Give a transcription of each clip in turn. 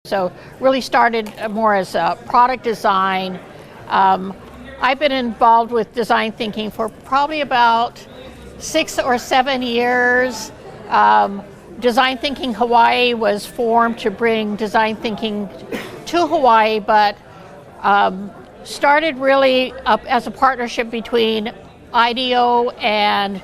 So really started more as a product design. I've been involved with design thinking for probably about 6 or 7 years. Design Thinking Hawaii was formed to bring design thinking to Hawaii, but started really up as a partnership between IDEO and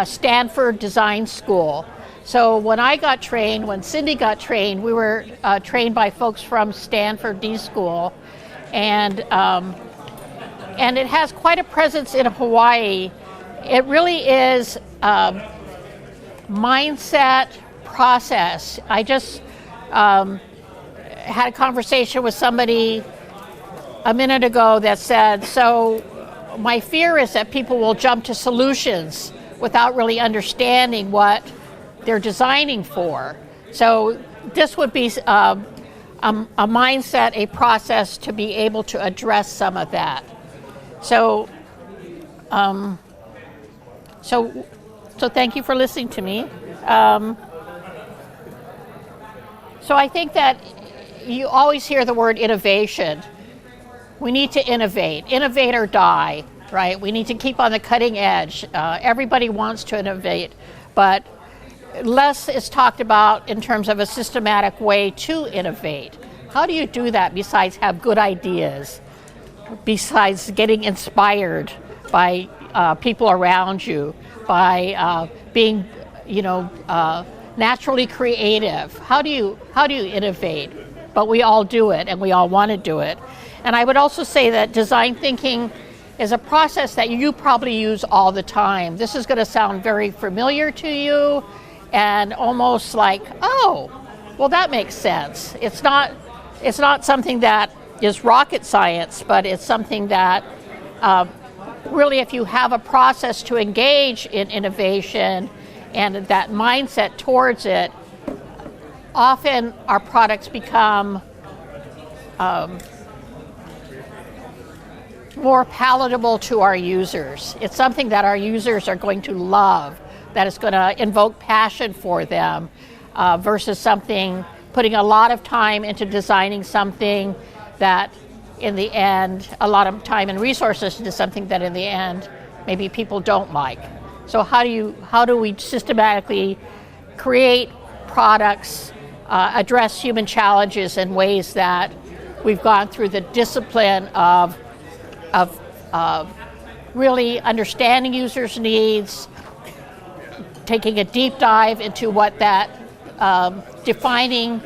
Stanford Design School. So when I got trained, when Cindy got trained, we were trained by folks from Stanford D School, and it has quite a presence in Hawaii. It really is mindset process. I just had a conversation with somebody a minute ago that said, so my fear is that people will jump to solutions without really understanding what they're designing for. So this would be a mindset, a process to be able to address some of that. So thank you for listening to me. So I think that you always hear the word innovation. We need to innovate or die, right? We need to keep on the cutting edge. Everybody wants to innovate, but less is talked about in terms of a systematic way to innovate. How do you do that besides have good ideas, besides getting inspired by people around you, by being, naturally creative? How do you innovate? But we all do it, and we all want to do it. And I would also say that design thinking is a process that you probably use all the time. This is going to sound very familiar to you, and almost like, oh, well, that makes sense. It's not something that is rocket science, but it's something that really, if you have a process to engage in innovation and that mindset towards it, often our products become more palatable to our users. It's something that our users are going to love, that is going to invoke passion for them, versus putting a lot of time into designing something that in the end, a lot of time and resources into something that in the end, maybe people don't like. So how do we systematically create products, address human challenges in ways that we've gone through the discipline of really understanding users' needs, taking a deep dive into what that defining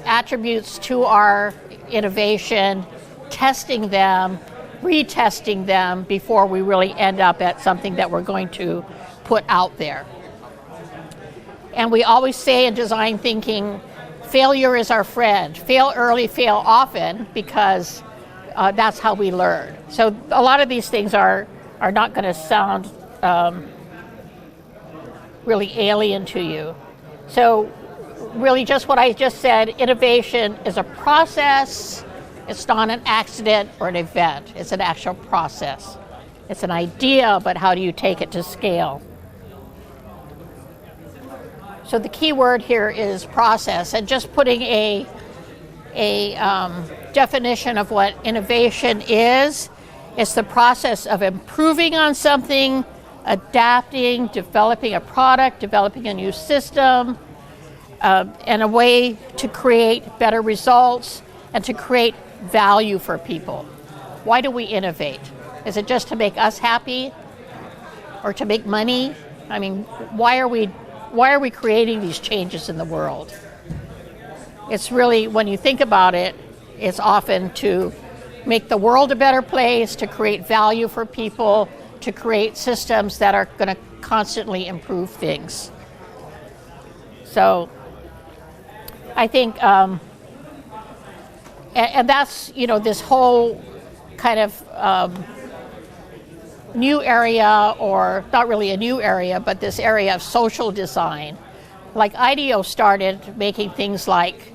attributes to our innovation, testing them, retesting them before we really end up at something that we're going to put out there. And we always say in design thinking, failure is our friend. Fail early, fail often, because that's how we learn. So a lot of these things are not going to sound really alien to you. So really just what I just said, innovation is a process. It's not an accident or an event. It's an actual process. It's an idea, but how do you take it to scale? So the key word here is process, and just putting a definition of what innovation is. It's the process of improving on something, adapting, developing a product, developing a new system, and a way to create better results and to create value for people. Why do we innovate? Is it just to make us happy or to make money? I mean, why are we creating these changes in the world? It's really, when you think about it, it's often to make the world a better place, to create value for people, to create systems that are going to constantly improve things. So I think, and that's, this whole kind of new area, or not really a new area, but this area of social design. Like IDEO started making things like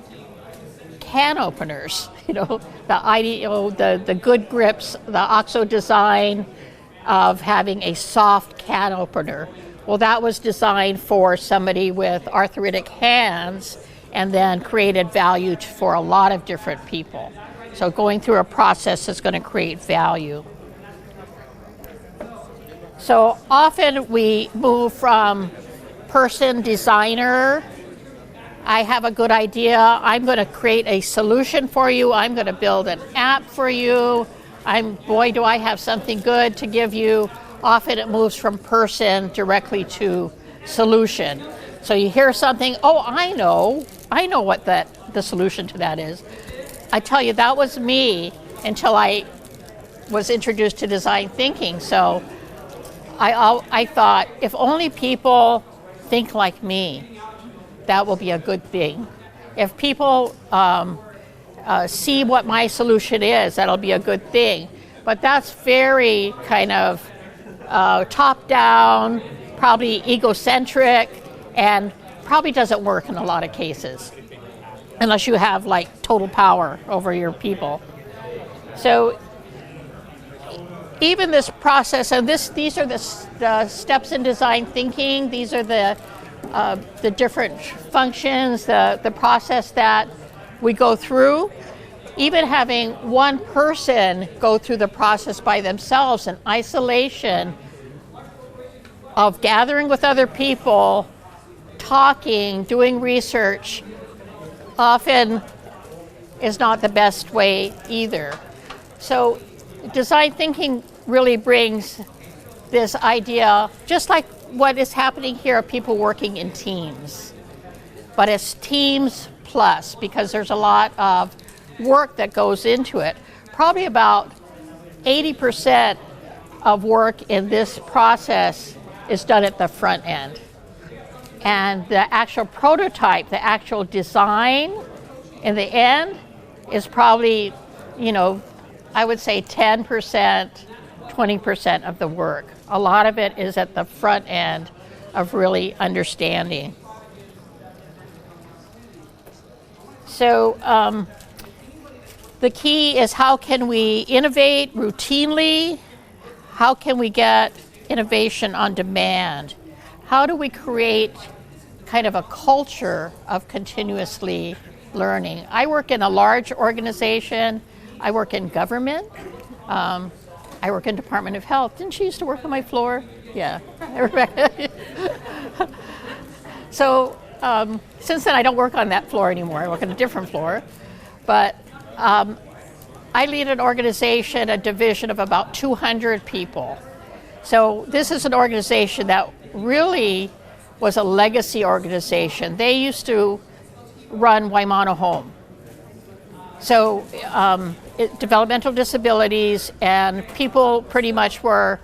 can openers, the IDEO, the good grips, the OXO design of having a soft can opener. Well, that was designed for somebody with arthritic hands, and then created value for a lot of different people. So going through a process is going to create value. So often we move from person, designer, I have a good idea, I'm going to create a solution for you, I'm going to build an app for you, boy do I have something good to give you. Often it moves from person directly to solution. So you hear something, oh, I know what the solution to that is. I tell you, that was me until I was introduced to design thinking. So I thought, if only people think like me, that will be a good thing. If people see what my solution is, that'll be a good thing. But that's very kind of top-down, probably egocentric, and probably doesn't work in a lot of cases, unless you have like total power over your people. So even this process, and these are the steps in design thinking. These are the different functions, the process that we go through. Even having one person go through the process by themselves in isolation of gathering with other people, talking, doing research, often is not the best way either. So design thinking really brings this idea, just like what is happening here, of people working in teams. But it's teams plus, because there's a lot of work that goes into it. Probably about 80% of work in this process is done at the front end. And the actual prototype, the actual design in the end is probably, I would say 10%, 20% of the work. A lot of it is at the front end of really understanding. So the key is, how can we innovate routinely? How can we get innovation on demand? How do we create kind of a culture of continuously learning? I work in a large organization. I work in government. I work in Department of Health. Didn't she used to work on my floor? Yeah. So since then, I don't work on that floor anymore. I work on a different floor. But I lead an organization, a division of about 200 people. So this is an organization that really was a legacy organization. They used to run Waimano Home. So developmental disabilities, and people pretty much were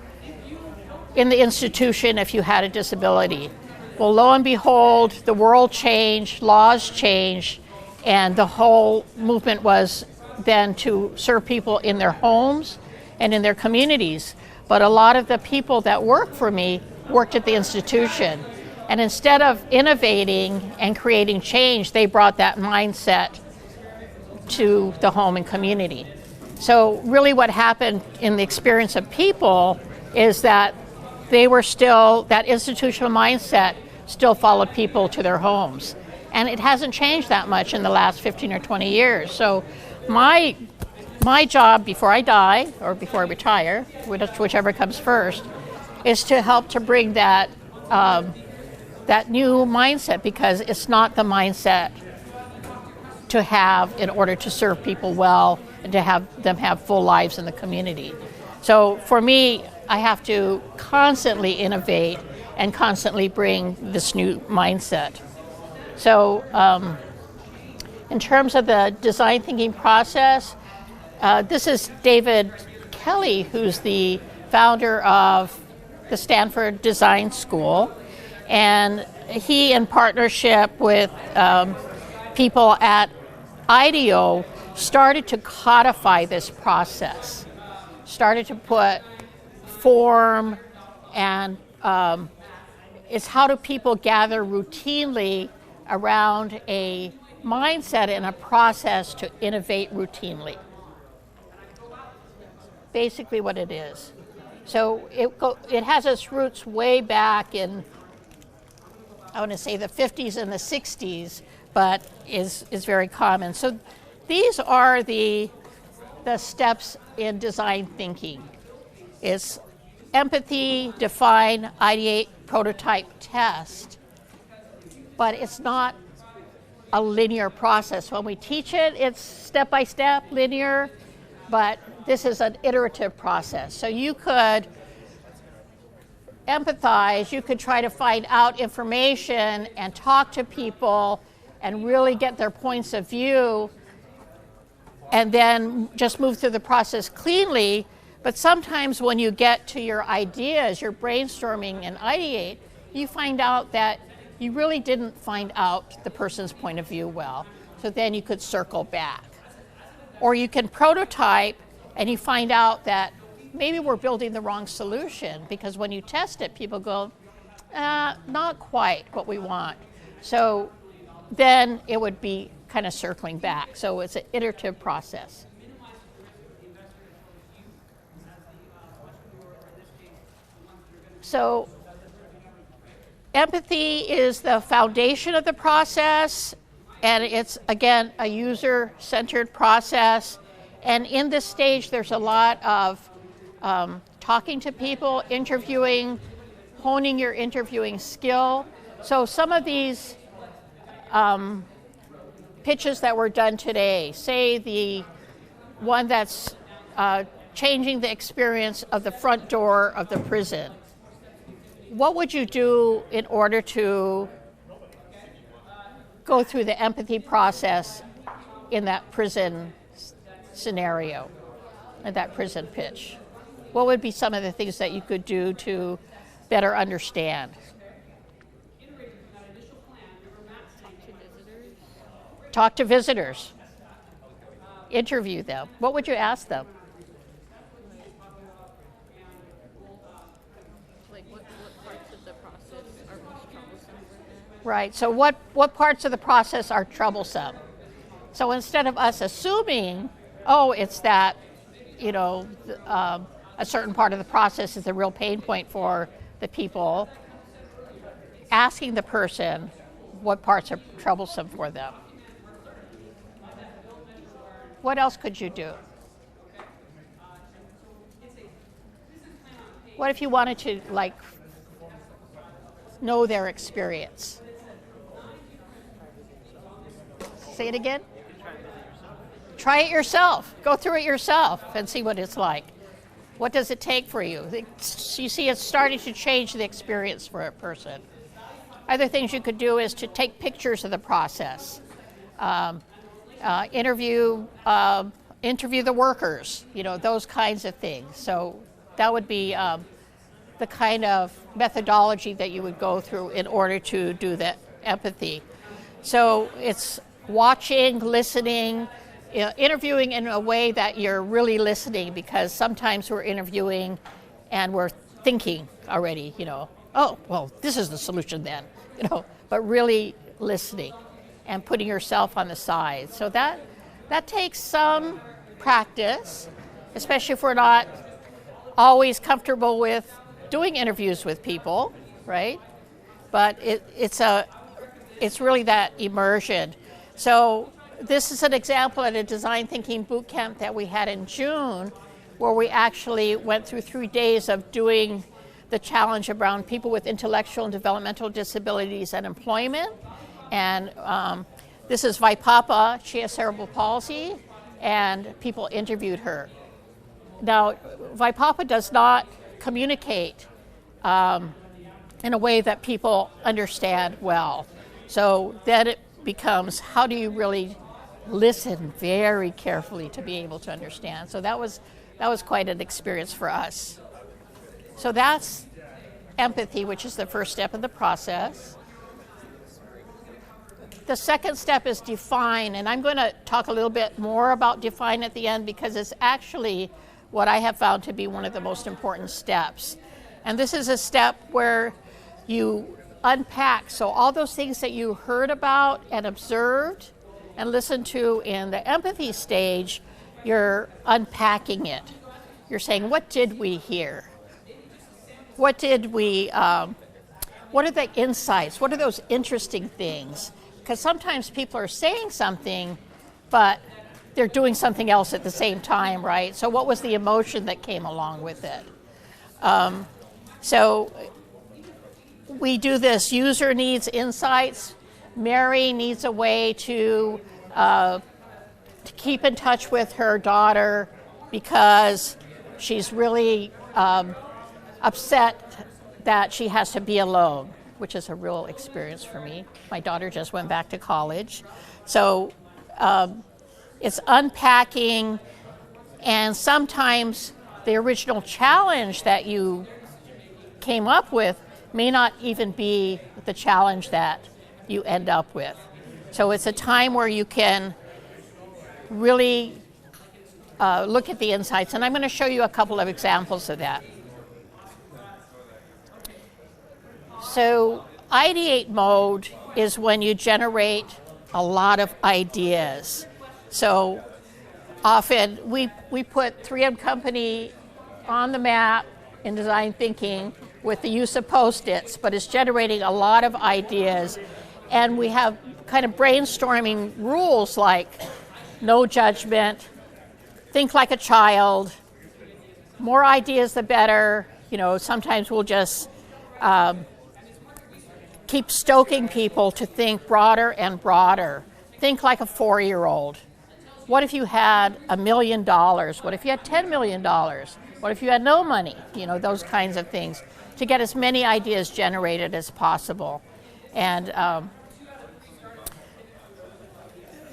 in the institution if you had a disability. Well, lo and behold, the world changed, laws changed, and the whole movement was then to serve people in their homes and in their communities. But a lot of the people that worked for me worked at the institution. And instead of innovating and creating change, they brought that mindset to the home and community. So really what happened in the experience of people is that they were still, that institutional mindset still followed people to their homes. And it hasn't changed that much in the last 15 or 20 years. So my job before I die, or before I retire, whichever comes first, is to help to bring that new mindset, because it's not the mindset to have in order to serve people well and to have them have full lives in the community. So for me, I have to constantly innovate and constantly bring this new mindset. So in terms of the design thinking process, this is David Kelly, who's the founder of the Stanford Design School. And he, in partnership with people at IDEO, started to codify this process, started to put form, and it's how do people gather routinely around a mindset and a process to innovate routinely. Basically what it is. So it has its roots way back in I want to say the 50s and the 60s, but is very common. So these are the steps in design thinking. It's empathy, define, ideate, prototype, test. But it's not a linear process. When we teach it, it's step by step, linear, but this is an iterative process. So you could empathize, you could try to find out information and talk to people and really get their points of view and then just move through the process cleanly. But sometimes when you get to your ideas, your brainstorming and ideate, you find out that you really didn't find out the person's point of view well. So then you could circle back. Or you can prototype and you find out that maybe we're building the wrong solution, because when you test it, people go, not quite what we want. So then it would be kind of circling back. So it's an iterative process. So empathy is the foundation of the process, and it's, again, a user-centered process. And in this stage, there's a lot of talking to people, interviewing, honing your interviewing skill. So some of these pitches that were done today, say the one that's changing the experience of the front door of the prison. What would you do in order to go through the empathy process in that prison scenario, in that prison pitch? What would be some of the things that you could do to better understand? Talk to visitors. Interview them. What would you ask them? Like what parts of the process are most troublesome with that? Right, so what parts of the process are troublesome? So instead of us assuming, oh, it's that, you know, a certain part of the process is a real pain point for the people, asking the person what parts are troublesome for them. What else could you do? What if you wanted to, like, know their experience? Say it again. Try it yourself. Go through it yourself and see what it's like. What does it take for you? You see, it's starting to change the experience for a person. Other things you could do is to take pictures of the process. Interview the workers, you know, those kinds of things. So that would be the kind of methodology that you would go through in order to do that empathy. So it's watching, listening, interviewing in a way that you're really listening, because sometimes we're interviewing and we're thinking already, you know, oh, well, this is the solution then, you know, but really listening and putting yourself on the side. So that takes some practice, especially if we're not always comfortable with doing interviews with people, right? But it's really that immersion. So this is an example at a design thinking boot camp that we had in June, where we actually went through 3 days of doing the challenge around people with intellectual and developmental disabilities and employment. And this is Vaipapa. She has cerebral palsy, and people interviewed her. Now, Vaipapa does not communicate in a way that people understand well. So then it becomes, how do you really listen very carefully to be able to understand? So that was quite an experience for us. So that's empathy, which is the first step in the process. The second step is define, and I'm going to talk a little bit more about define at the end, because it's actually what I have found to be one of the most important steps. And this is a step where you unpack, so all those things that you heard about and observed and listened to in the empathy stage, you're unpacking it. You're saying, what did we hear? What did we what are the insights? What are those interesting things? Because sometimes people are saying something, but they're doing something else at the same time, right? So what was the emotion that came along with it? So we do this user needs insights. Mary needs a way to keep in touch with her daughter because she's really upset that she has to be alone, which is a real experience for me. My daughter just went back to college. So it's unpacking, and sometimes the original challenge that you came up with may not even be the challenge that you end up with. So it's a time where you can really look at the insights, and I'm going to show you a couple of examples of that. So ideate mode is when you generate a lot of ideas. So often we put 3M Company on the map in design thinking with the use of Post-its, but it's generating a lot of ideas. And we have kind of brainstorming rules like no judgment, think like a child, more ideas the better. You know, sometimes we'll just keep stoking people to think broader and broader. Think like a 4-year-old. What if you had $1 million? What if you had $10 million? What if you had no money? You know, those kinds of things, to get as many ideas generated as possible. And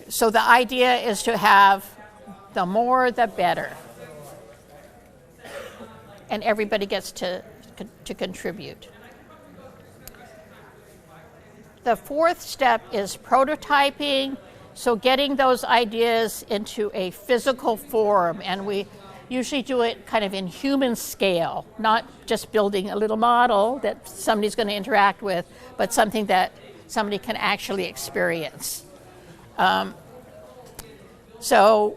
so the idea is to have the more the better. And everybody gets to contribute. The fourth step is prototyping. So getting those ideas into a physical form, and we usually do it kind of in human scale, not just building a little model that somebody's going to interact with, but something that somebody can actually experience. So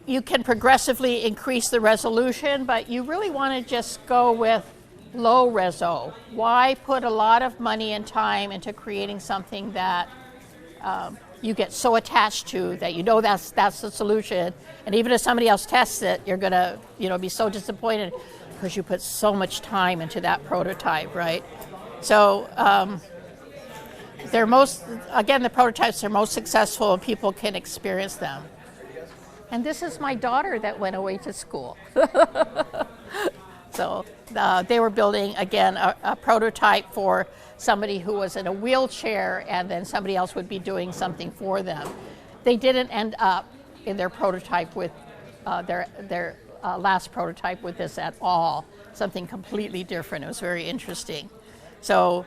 you can progressively increase the resolution, but you really want to just go with low reso. Why put a lot of money and time into creating something that you get so attached to that you know that's the solution, and even if somebody else tests it, you're gonna be so disappointed because you put so much time into that prototype, right? So the prototypes are most successful and people can experience them. And this is my daughter that went away to school. So they were building, again, a prototype for somebody who was in a wheelchair, and then somebody else would be doing something for them. They didn't end up in their prototype with their last prototype with this at all. Something completely different. It was very interesting. So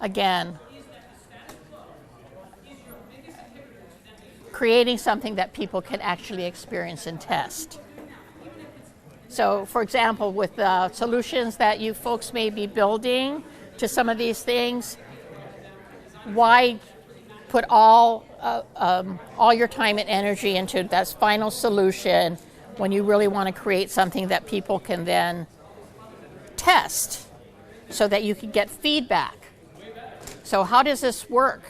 again, creating something that people can actually experience and test. So, for example, with the solutions that you folks may be building to some of these things, why put all your time and energy into that final solution when you really want to create something that people can then test so that you can get feedback? So how does this work?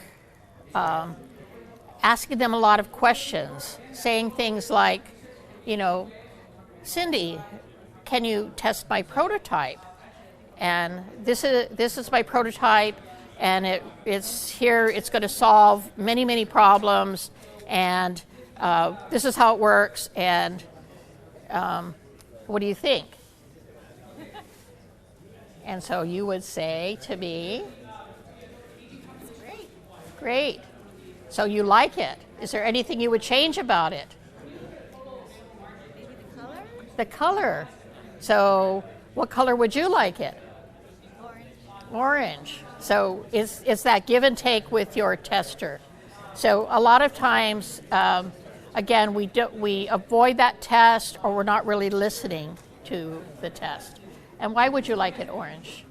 Asking them a lot of questions, saying things like, Cindy, can you test my prototype? And this is my prototype, and it's here. It's going to solve many, many problems, and this is how it works. And what do you think? And so you would say to me, great. So you like it. Is there anything you would change about it? The color. So what color would you like it? Orange. So it's that give and take with your tester. So a lot of times, again, we avoid that test, or we're not really listening to the test. And why would you like it orange?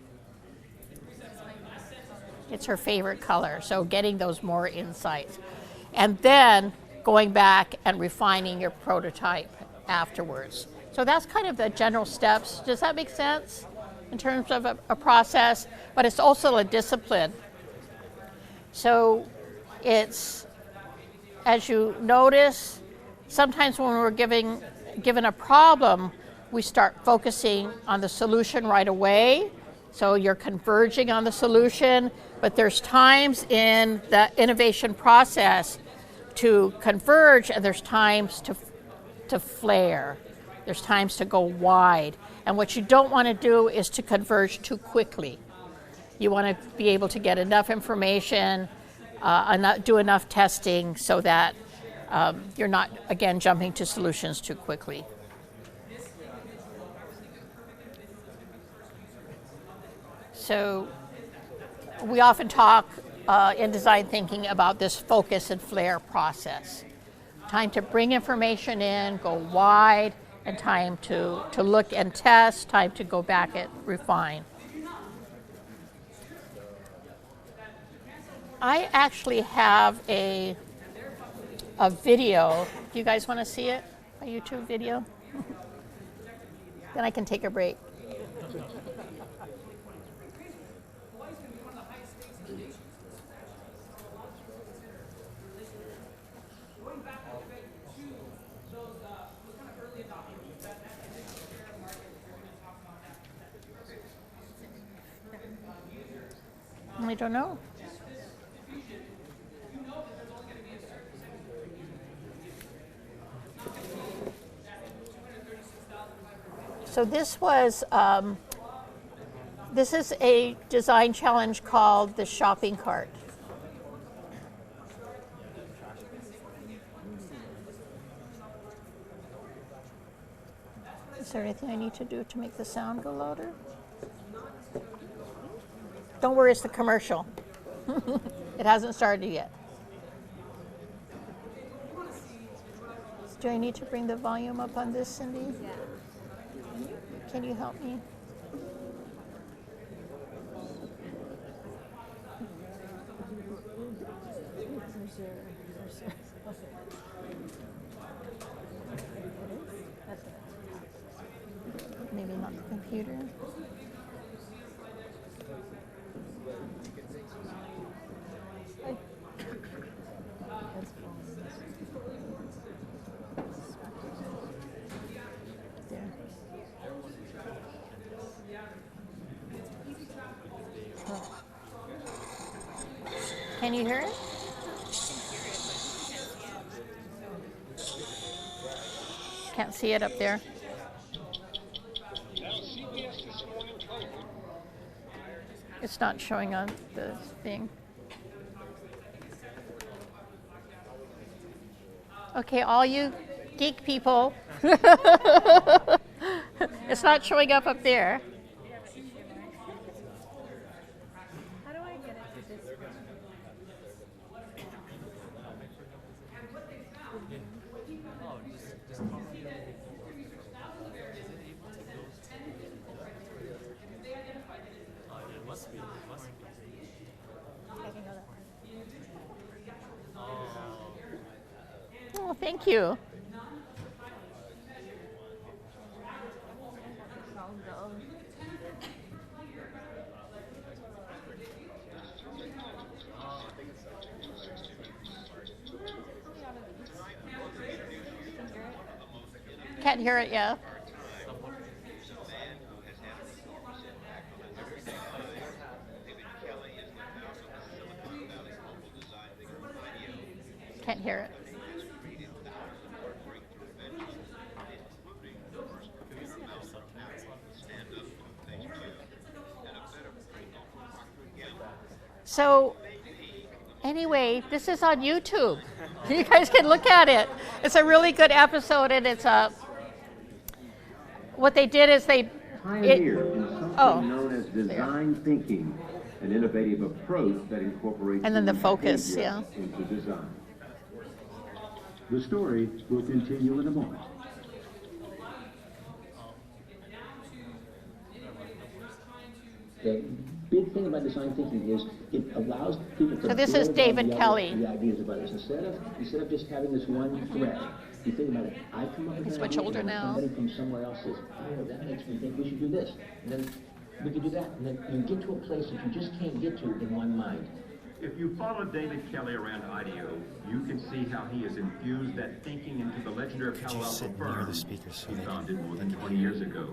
It's her favorite color. So getting those more insights. And then going back and refining your prototype afterwards. So that's kind of the general steps. Does that make sense? in terms of a process, but it's also a discipline. So it's, as you notice, sometimes when we're given a problem, we start focusing on the solution right away. So you're converging on the solution, but there's times in the innovation process to converge, and there's times to flare. There's times to go wide. And what you don't want to do is to converge too quickly. You want to be able to get enough information, do enough testing so that you're not, again, jumping to solutions too quickly. So we often talk in design thinking about this focus and flare process. Time to bring information in, go wide, and time to look and test, time to go back and refine. I actually have a video. Do you guys want to see it? A YouTube video? Then I can take a break. I don't know. So this is a design challenge called the shopping cart. Is there anything I need to do to make the sound go louder? Don't worry, it's the commercial. It hasn't started yet. Do I need to bring the volume up on this, Cindy? Yeah. Can you help me? Maybe not the computer. Can you hear it? Can't see it up there. It's not showing on the thing. Okay, all you geek people. It's not showing up there. How do I get it to this one? Oh, thank you. Can't hear it, yeah. Can't hear it. So, anyway, this is on YouTube. You guys can look at it. It's a really good episode, and it's what they did is they pioneered in something known as design thinking, an innovative approach that incorporates and then the focus, behavior into design. The story will continue in a moment. The big thing about design thinking is it allows people to So this is build David on the Kelly. The ideas about this. Instead of just having this one thread, you think about it. I come up with He's an much idea, older and now. somebody from somewhere else says, "Oh, that makes me think we should do this." And then We could do that, and then you get to a place that you just can't get to in one mind. If you follow David Kelly around IDEO, you can see how he has infused that thinking into the legendary Palo Alto firm he founded more than 20 years ago.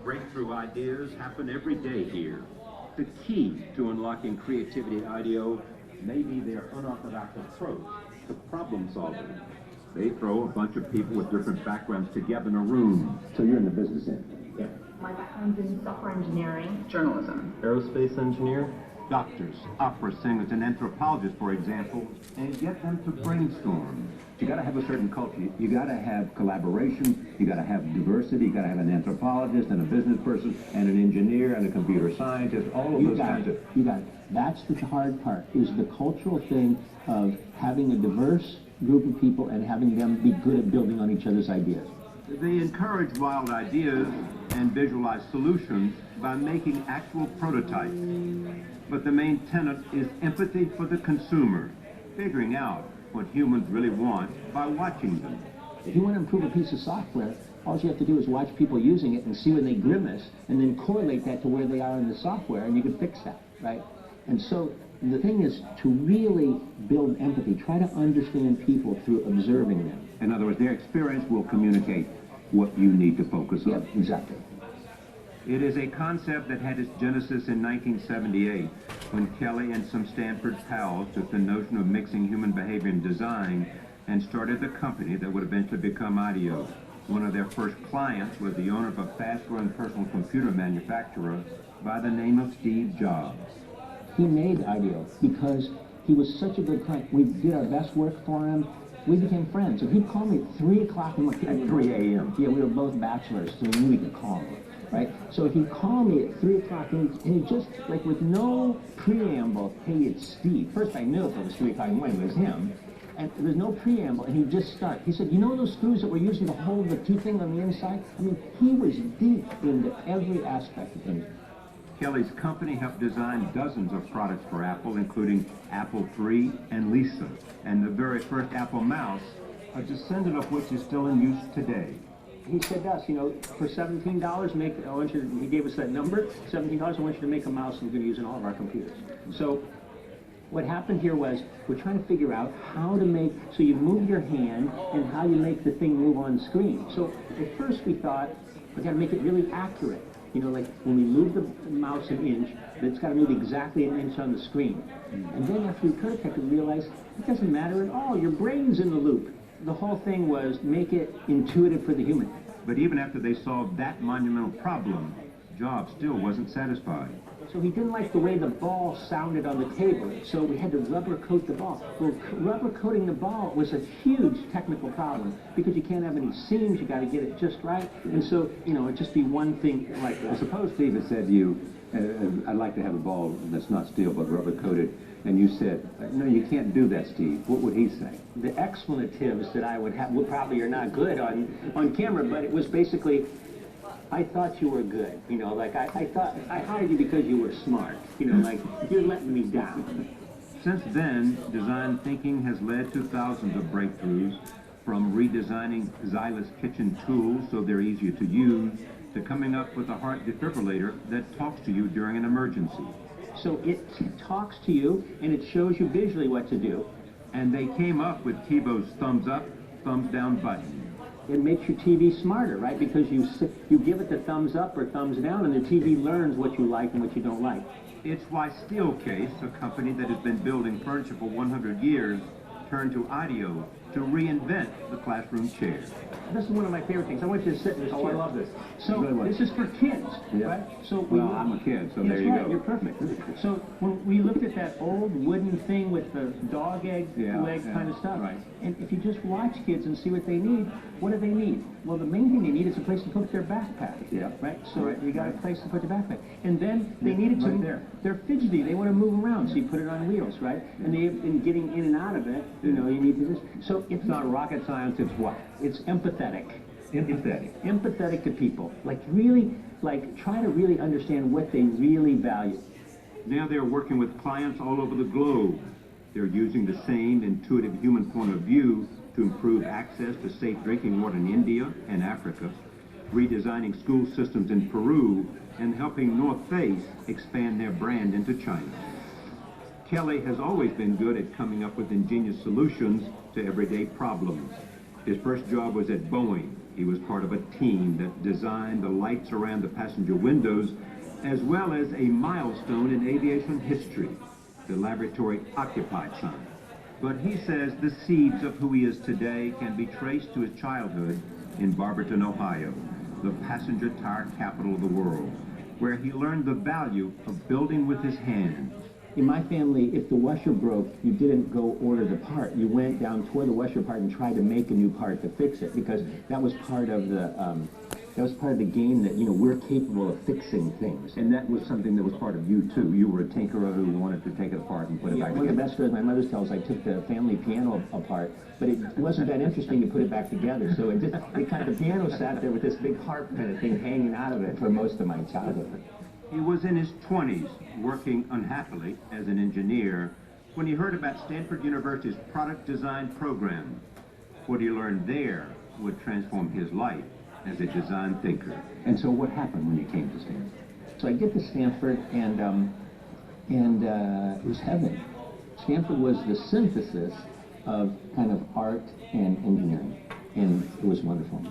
Breakthrough ideas happen every day here. The key to unlocking creativity at IDEO may be their unorthodox approach to problem solving. They throw a bunch of people with different backgrounds together in a room. So you're in the business end. Yeah. My background's in software engineering. Journalism. Aerospace engineer. Doctors, opera singers, and anthropologists, for example, and get them to brainstorm. You gotta have a certain culture. You gotta have collaboration. You gotta have diversity. You gotta have an anthropologist and a business person and an engineer and a computer scientist. All of those kinds of. You got it. That's the hard part, is the cultural thing of having a diverse group of people and having them be good at building on each other's ideas. They encourage wild ideas and visualize solutions by making actual prototypes. But the main tenet is empathy for the consumer, figuring out what humans really want by watching them. If you want to improve a piece of software, all you have to do is watch people using it and see when they grimace, and then correlate that to where they are in the software, and you can fix that, right? And so the thing is to really build empathy, try to understand people through observing them. In other words, their experience will communicate what you need to focus on. Yeah, exactly. It is a concept that had its genesis in 1978 when Kelly and some Stanford pals took the notion of mixing human behavior and design and started the company that would eventually become IDEO. One of their first clients was the owner of a fast-growing personal computer manufacturer by the name of Steve Jobs. He made IDEO because he was such a good client. We did our best work for him. We became friends. And he'd call me at 3 o'clock in the morning. At 3 a.m. Yeah, we were both bachelors, so we knew he could call me, right? So he'd call me at 3 o'clock, and he just, like, with no preamble, hey, it's Steve. First, I knew if it was 3 o'clock in the morning, it was him. And there was no preamble, and he'd just start. He said, you know those screws that we're using to hold the two things on the inside? I mean, he was deep into every aspect of things. Kelly's company helped design dozens of products for Apple, including Apple III and Lisa, and the very first Apple mouse, a descendant of which is still in use today. He said to us, you know, for $17, he gave us that number, $17, I want you to make a mouse we're going to use in all of our computers. So what happened here was we're trying to figure out how to make, so you move your hand and how you make the thing move on screen. So at first we thought, we got to make it really accurate. You know, like when we move the mouse an inch, it's got to move exactly an inch on the screen. And then after we prototyped, we realized it doesn't matter at all. Your brain's in the loop. The whole thing was make it intuitive for the human. But even after they solved that monumental problem, Jobs still wasn't satisfied. So he didn't like the way the ball sounded on the table, so we had to rubber coat the ball. Well, rubber coating the ball was a huge technical problem because you can't have any seams, you got to get it just right. And so, you know, it'd just be one thing like that. Suppose Steve had said to you, I'd like to have a ball that's not steel but rubber coated, and you said, no, you can't do that, Steve. What would he say? The expletives that I would have probably are not good on camera, but it was basically, I thought you were good, you know, like I thought I hired you because you were smart, you know, like you're letting me down. Since then, design thinking has led to thousands of breakthroughs, from redesigning Xylus kitchen tools so they're easier to use, to coming up with a heart defibrillator that talks to you during an emergency. So it talks to you and it shows you visually what to do. And they came up with TiVo's thumbs up, thumbs down button. It makes your TV smarter, right? Because you give it the thumbs up or thumbs down, and the TV learns what you like and what you don't like. It's why Steelcase, a company that has been building furniture for 100 years, turned to IDEO to reinvent the classroom chair. This is one of my favorite things. I want you to sit in this chair. Oh, I love this. So this is for kids, right? So well, I'm a kid, so there you go. You're perfect. So when we looked at that old wooden thing with the dog egg leg kind of stuff, right. And if you just watch kids and see what they need, what do they need? Well, the main thing they need is a place to put their backpack. Yeah. Right? So you got a place to put the backpack. And then they need it to, they're fidgety, they want to move around, so you put it on wheels, right? And in getting in and out of it, you know, you need to just, so it's not rocket science, it's what? It's empathetic. Empathetic. Empathetic to people. Like really, like try to really understand what they really value. Now they're working with clients all over the globe. They're using the same intuitive human point of view to improve access to safe drinking water in India and Africa. redesigning school systems in Peru, and helping North Face expand their brand into China. Kelly has always been good at coming up with ingenious solutions to everyday problems. His first job was at Boeing. He was part of a team that designed the lights around the passenger windows, as well as a milestone in aviation history, the laboratory occupied sign. But he says the seeds of who he is today can be traced to his childhood in Barberton, Ohio, the passenger tire capital of the world, where he learned the value of building with his hands. In my family, if the washer broke, you didn't go order the part. You went down, tore the washer apart, and tried to make a new part to fix it, because that was part of the game that, you know, we're capable of fixing things. And that was something that was part of you, too. You were a tinkerer who wanted to take it apart and put it back One of together. the best stories my mother tells, I took the family piano apart, but it wasn't that interesting to put it back together. So the piano sat there with this big harp kind of thing hanging out of it for most of my childhood. He was in his 20s, working unhappily as an engineer, when he heard about Stanford University's product design program. What he learned there would transform his life as a design thinker. And so what happened when you came to Stanford? So I get to Stanford, and it was heaven. Stanford was the synthesis of kind of art and engineering, and it was wonderful.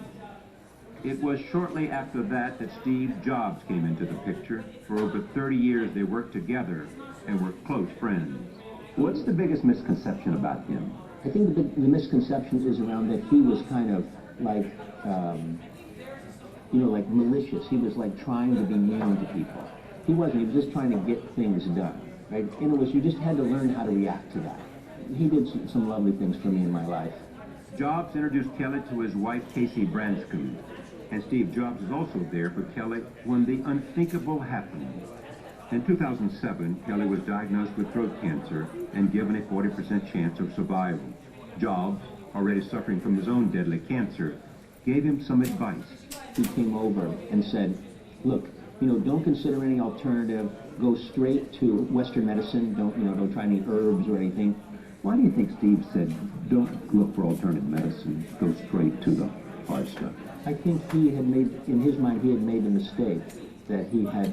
It was shortly after that that Steve Jobs came into the picture. For over 30 years, they worked together and were close friends. What's the biggest misconception about him? I think the misconception is around that he was kind of like, like malicious. He was like trying to be mean to people. He wasn't. He was just trying to get things done, right? And it was, you just had to learn how to react to that. He did some lovely things for me in my life. Jobs introduced Kelly to his wife, Casey Branscombe. And Steve Jobs was also there for Kelly when the unthinkable happened. In 2007, Kelly was diagnosed with throat cancer and given a 40% chance of survival. Jobs, already suffering from his own deadly cancer, gave him some advice. He came over and said, look, don't consider any alternative. Go straight to Western medicine. Don't try any herbs or anything. Why do you think Steve said, don't look for alternative medicine, go straight to the hard stuff? I think in his mind, he had made the mistake that he had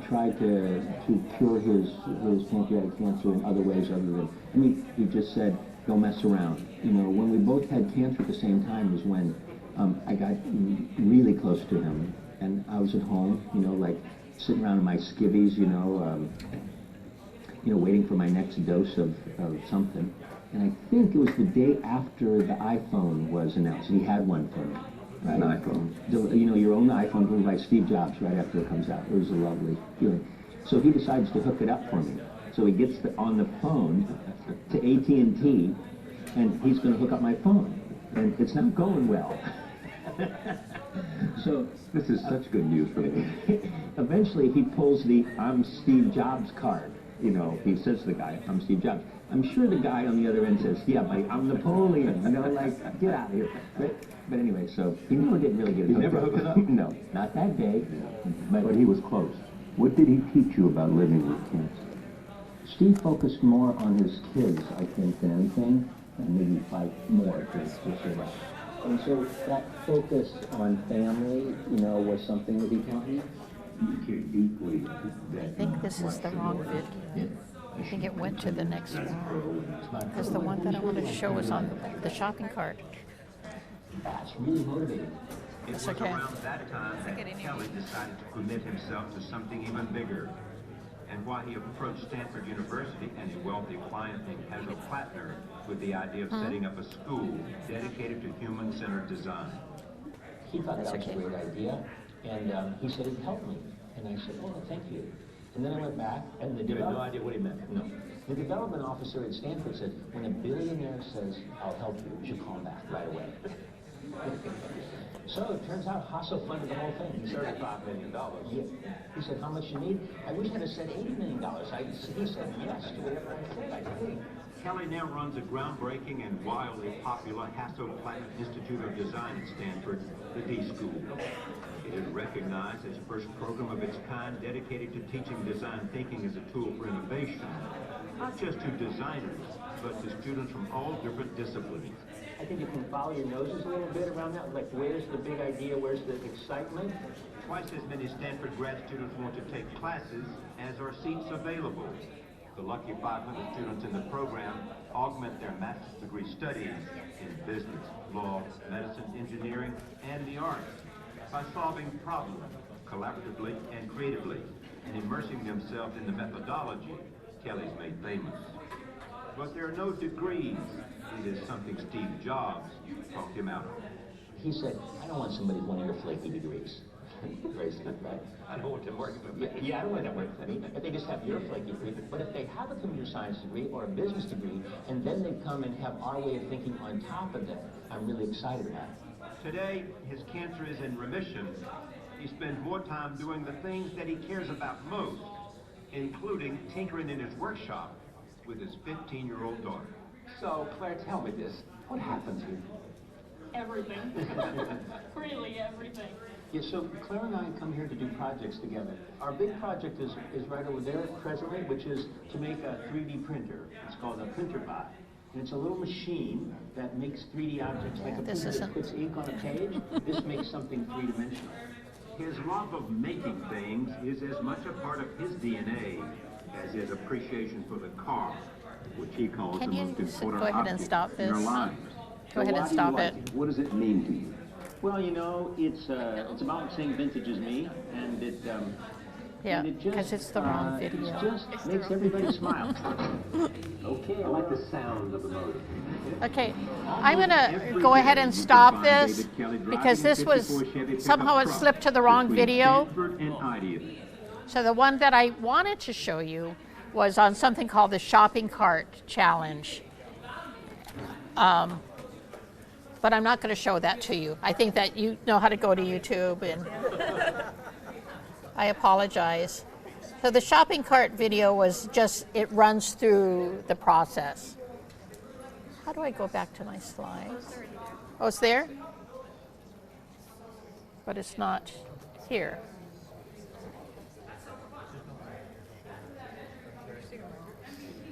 tried to cure his pancreatic cancer in other ways other than, he just said, don't mess around. When we both had cancer at the same time is when I got really close to him, and I was at home, like sitting around in my skivvies, waiting for my next dose of something. And I think it was the day after the iPhone was announced. He had one for me. Right? An iPhone. Your own iPhone given by Steve Jobs right after it comes out. It was a lovely feeling. So he decides to hook it up for me. So he gets on the phone to AT&T, and he's going to hook up my phone. And it's not going well. So this is such good news for me. Eventually he pulls the I'm Steve Jobs card. He says to the guy, I'm Steve Jobs. I'm sure the guy on the other end says, yeah, but I'm Napoleon, get out of here. But anyway, so he never did really get it. He never hooked it up? No, not that day. Yeah. But he was close. What did he teach you about living with cancer? Steve focused more on his kids, I think, than anything, and maybe 5 more kids, just so that. And so that focus on family, was something that he taught me. You care deeply. I think this is the wrong video. I think it went to the next one. Because the one that I wanted to show was on the shopping cart. That's really motivating. It was okay. around that time that Kelly decided to commit himself to something even bigger. And why he approached Stanford University and a wealthy client named Hazel Plattner with the idea of setting up a school dedicated to human-centered design. He thought that was a great idea, and he said he'd help me. And I said, oh, thank you. And then I went back, and You had no idea what he meant? No. The development officer at Stanford said, when a billionaire says, I'll help you, you should call him back right away. So it turns out Hasso funded the whole thing. He said $35 million. Yeah. He said, how much you need? I wish I'd have said $8 million. He said yes to whatever I said. I did. Kelly now runs a groundbreaking and wildly popular Hasso-Plattner Institute of Design at Stanford, the D School. It is recognized as the first program of its kind dedicated to teaching design thinking as a tool for innovation, not just to designers, but to students from all different disciplines. I think you can follow your noses a little bit around that, like where's the big idea, where's the excitement? Twice as many Stanford grad students want to take classes as are seats available. The lucky 500 students in the program augment their master's degree studies in business, law, medicine, engineering, and the arts by solving problems collaboratively and creatively and immersing themselves in the methodology Kelly's made famous. But there are no degrees. It is something Steve Jobs talked him out of. He said, I don't want somebody with one of your flaky degrees. Very stupid, right? I don't want them working with me. Yeah, I don't want them working for me. If they just have your flaky degree, but if they have a computer science degree or a business degree, and then they come and have our way of thinking on top of that, I'm really excited about it. Today, his cancer is in remission. He spends more time doing the things that he cares about most, including tinkering in his workshop with his 15-year-old daughter. So, Claire, tell me this. What happens here? Everything. Really everything. Yeah, so Claire and I come here to do projects together. Our big project is right over there presently, which is to make a 3D printer. It's called a printer bot. And it's a little machine that makes 3D objects like a printer that puts ink on a page. This makes something three-dimensional. His love of making things is as much a part of his DNA as his appreciation for the car, which he calls Can the you most important go ahead and object stop in our this? lives. Go ahead and stop it. What does it mean to you? Well, you know, it's about the same vintage as me, and it Yeah, and it just, because it's the wrong video. It just makes everybody smile. Okay, I like the sound of the motor. Okay, I'm going to go ahead and stop this because this was, somehow it slipped to the wrong video. So the one that I wanted to show you was on something called the shopping cart challenge. But I'm not going to show that to you. I think that you know how to go to YouTube, and I apologize. So the shopping cart video was just, it runs through the process. How do I go back to my slides? Oh, it's there? But it's not here.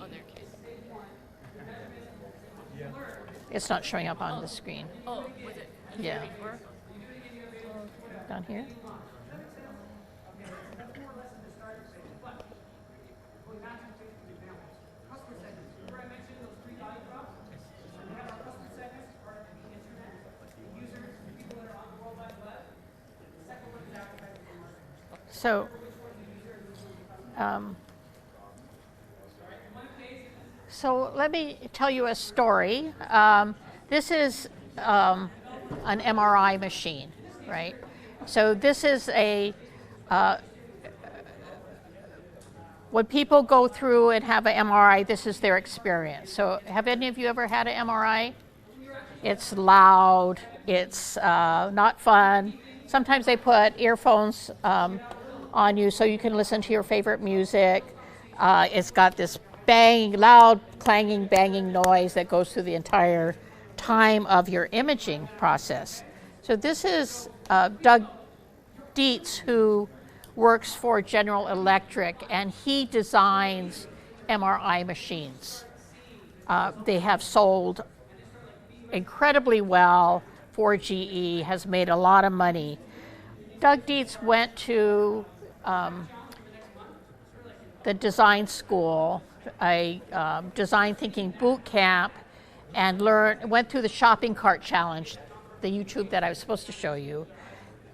Oh, there, kid. It's not showing up on the screen. Oh, was it? Yeah. Before? Down here? So let me tell you a story. This is an MRI machine, right? So this is a, when people go through and have an MRI, this is their experience. So have any of you ever had an MRI? It's loud, it's not fun. Sometimes they put earphones on you so you can listen to your favorite music. It's got this loud, clanging, banging noise that goes through the entire time of your imaging process. So this is Doug Dietz, who works for General Electric, and he designs MRI machines. They have sold incredibly well for GE, has made a lot of money. Doug Dietz went to the design school, a design thinking boot camp, and went through the shopping cart challenge, the YouTube that I was supposed to show you,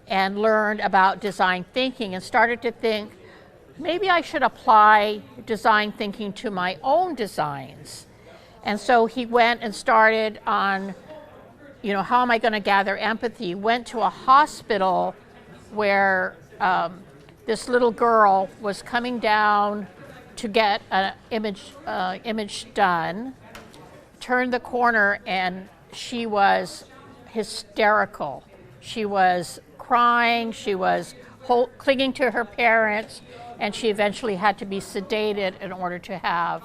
and learned about design thinking and started to think, maybe I should apply design thinking to my own designs. And so he went and started on, how am I going to gather empathy? Went to a hospital where this little girl was coming down to get an image done, turned the corner, and she was hysterical. She was crying, she was clinging to her parents, and she eventually had to be sedated in order to have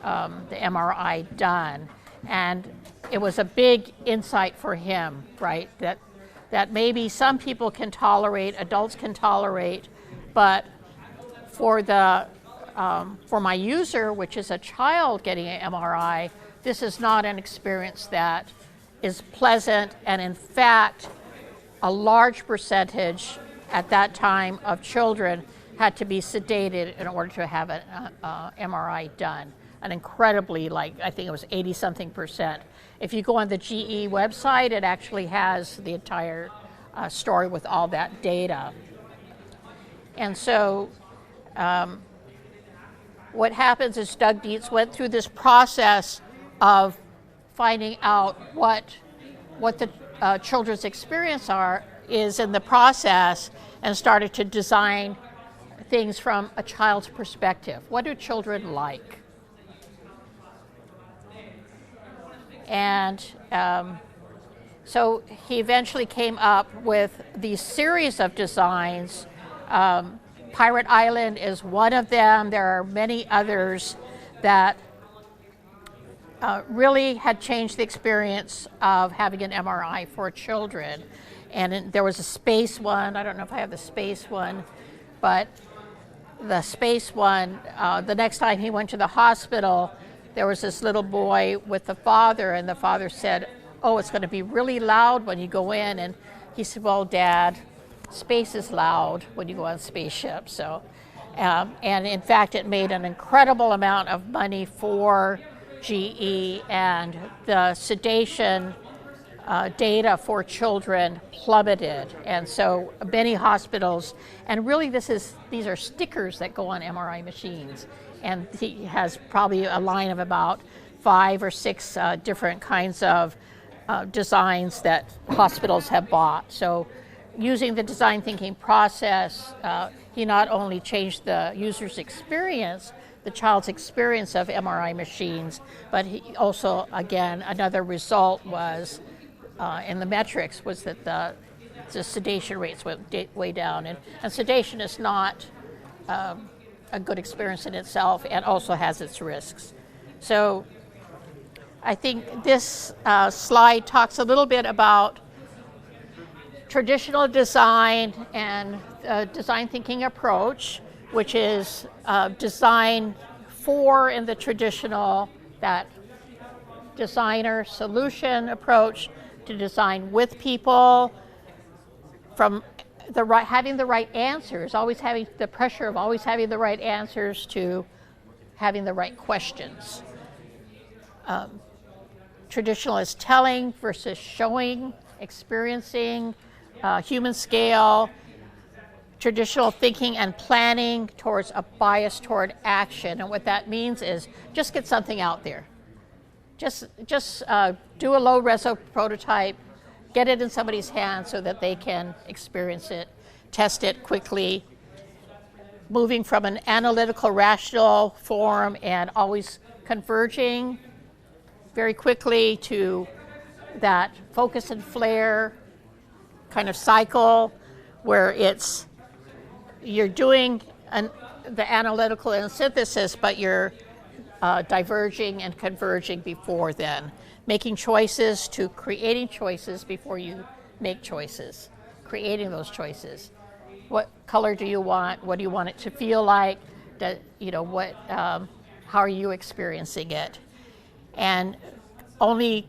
the MRI done. And it was a big insight for him, right? That maybe some people can tolerate, adults can tolerate, but for my user, which is a child getting an MRI, this is not an experience that is pleasant, and in fact, a large percentage at that time of children had to be sedated in order to have an MRI done. An incredibly, I think it was 80-something%. If you go on the GE website, it actually has the entire story with all that data. And so what happens is Doug Dietz went through this process of finding out what the children's experience is in the process, and started to design things from a child's perspective. What do children like? And so he eventually came up with these series of designs. Pirate Island is one of them. There are many others that really had changed the experience of having an MRI for children. And there was a space one. I don't know if I have the space one, but the space one, the next time he went to the hospital, there was this little boy with the father, and the father said, "Oh, it's going to be really loud when you go in." And he said, "Well, Dad, space is loud when you go on spaceship." So, and in fact, it made an incredible amount of money for GE, and the sedation data for children plummeted. And so many hospitals, and really these are stickers that go on MRI machines. And he has probably a line of about 5 or 6 different kinds of designs that hospitals have bought. So using the design thinking process, he not only changed the user's experience, the child's experience of MRI machines, but he also, again, another result was in the metrics was that the sedation rates went way down. And sedation is not a good experience in itself, and also has its risks. So I think this slide talks a little bit about traditional design and design thinking approach, which is design for in the traditional, that designer solution approach, to design with people, from having the right answers, always having the pressure of always having the right answers, to having the right questions. Traditional is telling versus showing, experiencing, human scale. Traditional thinking and planning towards a bias toward action. And what that means is just get something out there. Just do a low reso prototype, get it in somebody's hands so that they can experience it, test it quickly, moving from an analytical, rational form and always converging very quickly to that focus and flare kind of cycle, where you're doing the analytical and synthesis, but you're diverging and converging before then, making choices to creating choices before you make choices, creating those choices. What color do you want? What do you want it to feel like? How are you experiencing it? And only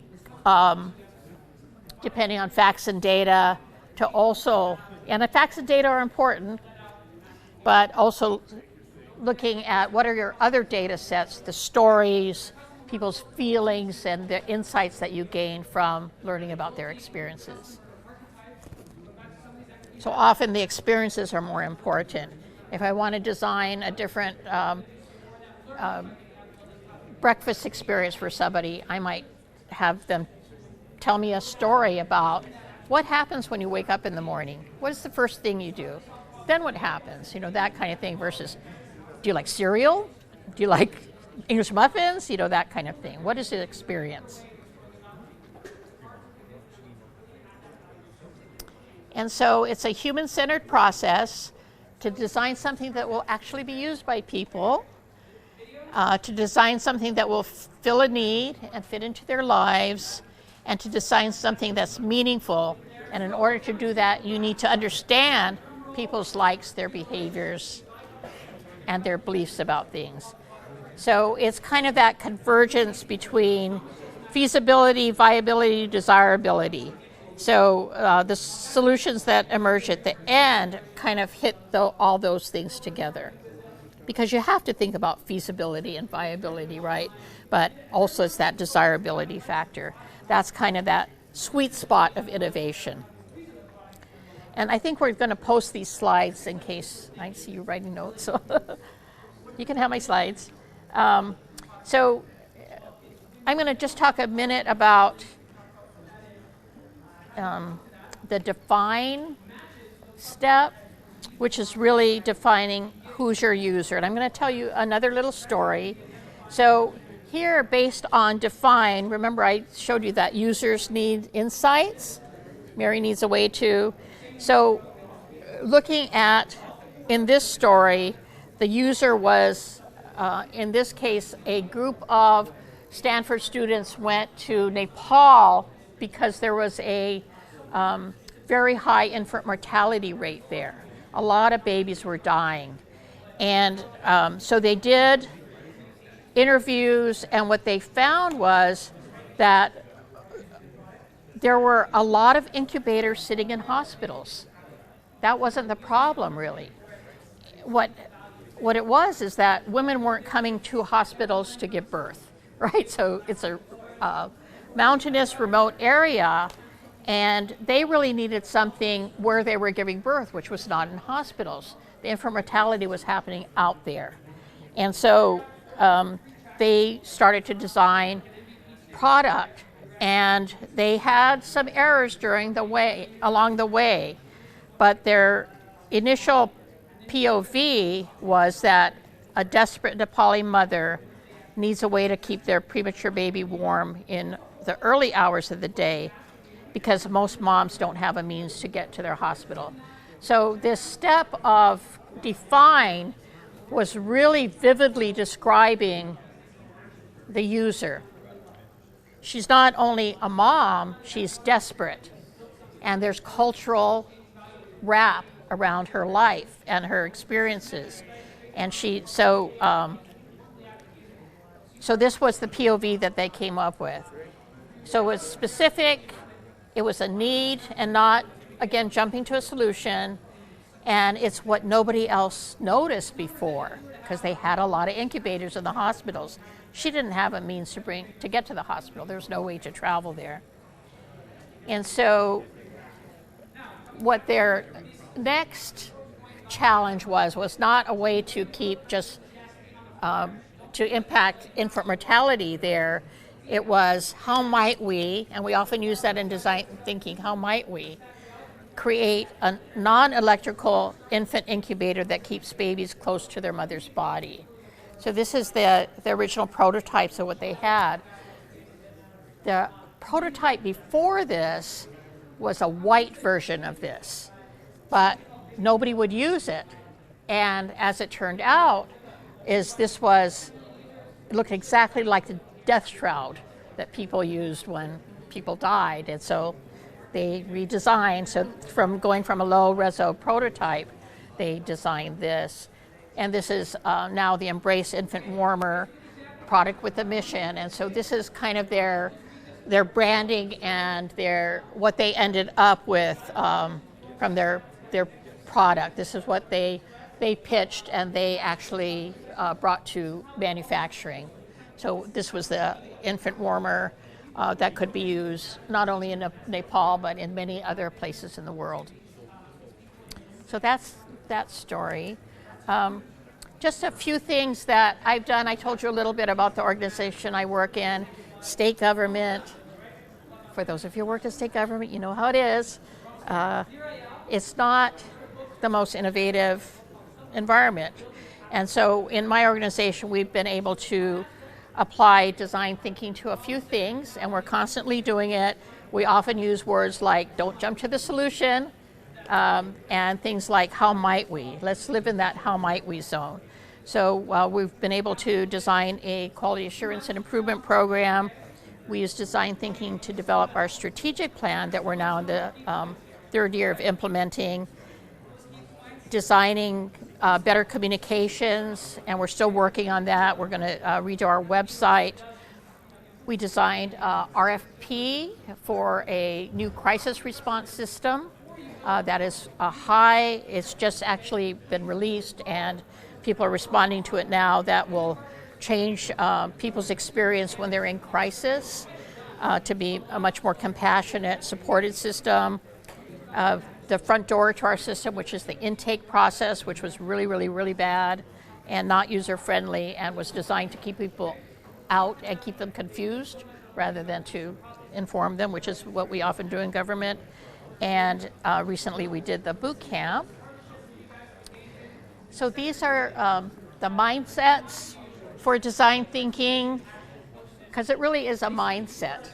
depending on facts and data to also, and the facts and data are important, but also looking at what are your other data sets, the stories, people's feelings, and the insights that you gain from learning about their experiences. So often the experiences are more important. If I want to design a different breakfast experience for somebody, I might have them tell me a story about what happens when you wake up in the morning. What is the first thing you do? Then what happens? That kind of thing, versus, do you like cereal? Do you like English muffins? That kind of thing. What is the experience? And so it's a human-centered process to design something that will actually be used by people, to design something that will fill a need and fit into their lives, and to design something that's meaningful. And in order to do that, you need to understand people's likes, their behaviors, and their beliefs about things. So it's kind of that convergence between feasibility, viability, desirability. So the solutions that emerge at the end kind of hit all those things together. Because you have to think about feasibility and viability, right? But also it's that desirability factor. That's kind of that sweet spot of innovation. And I think we're going to post these slides in case I see you writing notes. So you can have my slides. So I'm going to just talk a minute about the define step, which is really defining who's your user. And I'm going to tell you another little story. So here, based on define, remember I showed you that users need insights. Mary needs a way to. So looking at, in this story, the user was, in this case, a group of Stanford students went to Nepal because there was a very high infant mortality rate there. A lot of babies were dying. And so they did interviews, and what they found was that there were a lot of incubators sitting in hospitals. That wasn't the problem, really. What it was is that women weren't coming to hospitals to give birth, right? So it's a mountainous, remote area, and they really needed something where they were giving birth, which was not in hospitals. The infant mortality was happening out there. And so they started to design product, and they had some errors along the way, but their initial POV was that a desperate Nepali mother needs a way to keep their premature baby warm in the early hours of the day because most moms don't have a means to get to their hospital. So this step of define was really vividly describing the user. She's not only a mom, she's desperate. And there's cultural wrap around her life and her experiences. And so this was the POV that they came up with. So it was specific, it was a need, and not, again, jumping to a solution. And it's what nobody else noticed before, because they had a lot of incubators in the hospitals. She didn't have a means to get to the hospital. There was no way to travel there. And so what their next challenge was not a way to keep just to impact infant mortality there. It was, how might we, and we often use that in design thinking, how might we create a non-electrical infant incubator that keeps babies close to their mother's body. So this is the original prototypes of what they had. The prototype before this was a white version of this, but nobody would use it. And as it turned out, it looked exactly like the death shroud that people used when people died. And so they redesigned, so going from a low-reso prototype, they designed this. And this is now the Embrace Infant Warmer product with a mission. And so this is kind of their branding and what they ended up with from their product. This is what they pitched and they actually brought to manufacturing. So this was the infant warmer that could be used not only in Nepal, but in many other places in the world. So that's that story. Just a few things that I've done. I told you a little bit about the organization I work in, state government. For those of you who work in state government, you know how it is. It's not the most innovative environment. And so in my organization, we've been able to apply design thinking to a few things, and we're constantly doing it. We often use words like, don't jump to the solution, and things like, how might we? Let's live in that how might we zone. So we've been able to design a quality assurance and improvement program. We use design thinking to develop our strategic plan that we're now in the third year of implementing, designing better communications, and we're still working on that. We're going to redo our website. We designed RFP for a new crisis response system that is it's just actually been released and people are responding to it now. That will change people's experience when they're in crisis to be a much more compassionate, supported system. The front door to our system, which is the intake process, which was really, really, really bad and not user-friendly and was designed to keep people out and keep them confused rather than to inform them, which is what we often do in government. And recently we did the boot camp. So these are the mindsets for design thinking, because it really is a mindset.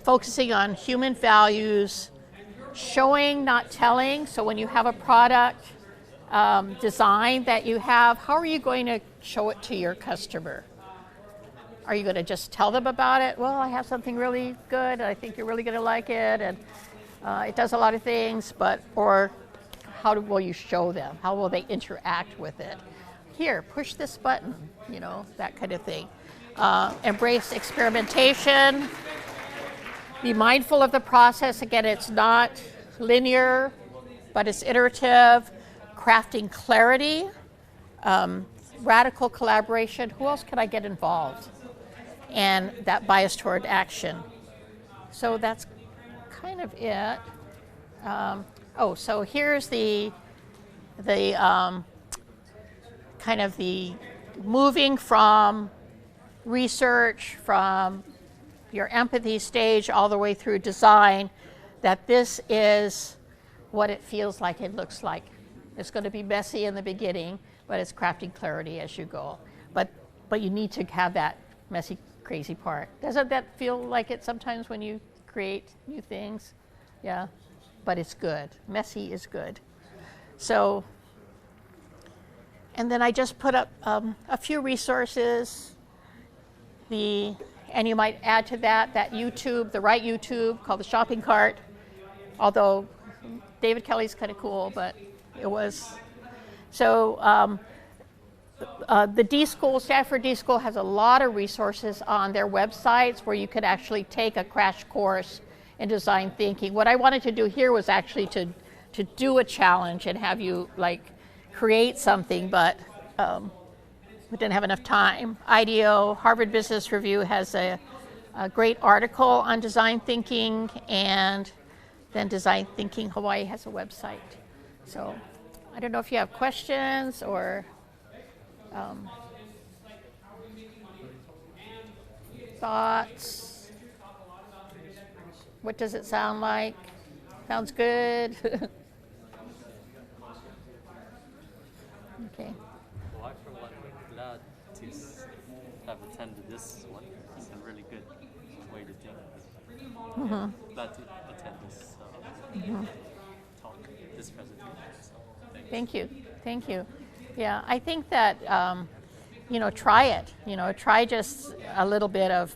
Focusing on human values, showing, not telling. So when you have a product design that you have, how are you going to show it to your customer? Are you going to just tell them about it? Well, I have something really good. I think you're really going to like it, and it does a lot of things. Or how will you show them? How will they interact with it? Here, push this button. That kind of thing. Embrace experimentation. Be mindful of the process. Again, it's not linear, but it's iterative. Crafting clarity, radical collaboration. Who else can I get involved? And that bias toward action. So that's kind of it. So here's the kind of the moving from research, from your empathy stage all the way through design, that this is what it feels like, it looks like. It's going to be messy in the beginning, but it's crafting clarity as you go. But you need to have that messy, crazy part. Doesn't that feel like it sometimes when you create new things? Yeah, but it's good. Messy is good. So, and then I just put up a few resources. And you might add to that YouTube, the right YouTube called the shopping cart. Although David Kelly's kind of cool, but it was. So the D School, Stanford D School, has a lot of resources on their websites where you could actually take a crash course in design thinking. What I wanted to do here was actually to do a challenge and have you create something, but we didn't have enough time. IDEO, Harvard Business Review has a great article on design thinking, and then Design Thinking Hawaii has a website. So I don't know if you have questions or thoughts. What does it sound like? Sounds good? Okay. Well, I, for one, am glad to have attended this one. It's a really good way to think. Mm-hmm. Glad to attend this talk, this presentation. So, thank you. Thank you. Yeah, I think that, try it. Try just a little bit of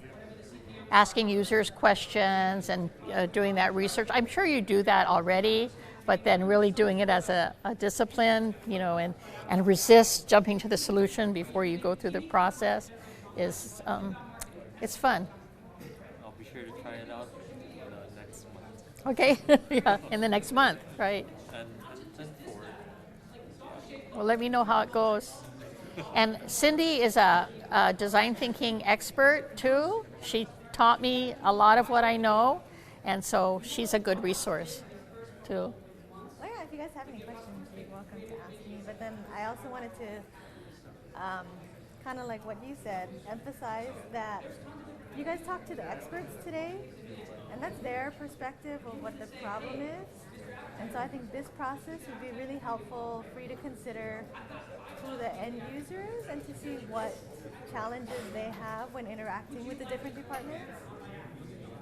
asking users questions and doing that research. I'm sure you do that already, but then really doing it as a discipline, and resist jumping to the solution before you go through the process is, it's fun. I'll be sure to try it out next month. Okay, yeah, in the next month, right? And then forward. Well, let me know how it goes. And Cindy is a design thinking expert too. She taught me a lot of what I know, and so she's a good resource too. Well, yeah, if you guys have any questions, you're welcome to ask me. But then I also wanted to, kind of like what you said, emphasize that you guys talked to the experts today, and that's their perspective of what the problem is. And so I think this process would be really helpful for you to consider to the end users and to see what challenges they have when interacting with the different departments,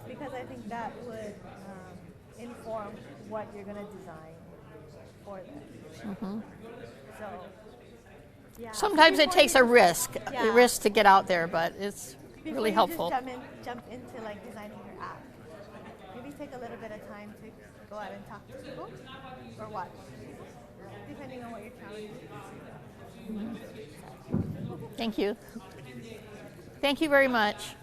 because I think that would inform what you're going to design for them. Mm-hmm. So, yeah. Sometimes it takes a risk to get out there, but it's Before really you helpful. Just jump into designing your app. Maybe take a little bit of time to go out and talk to people or watch, depending on what your challenge is. Thank you. Thank you very much.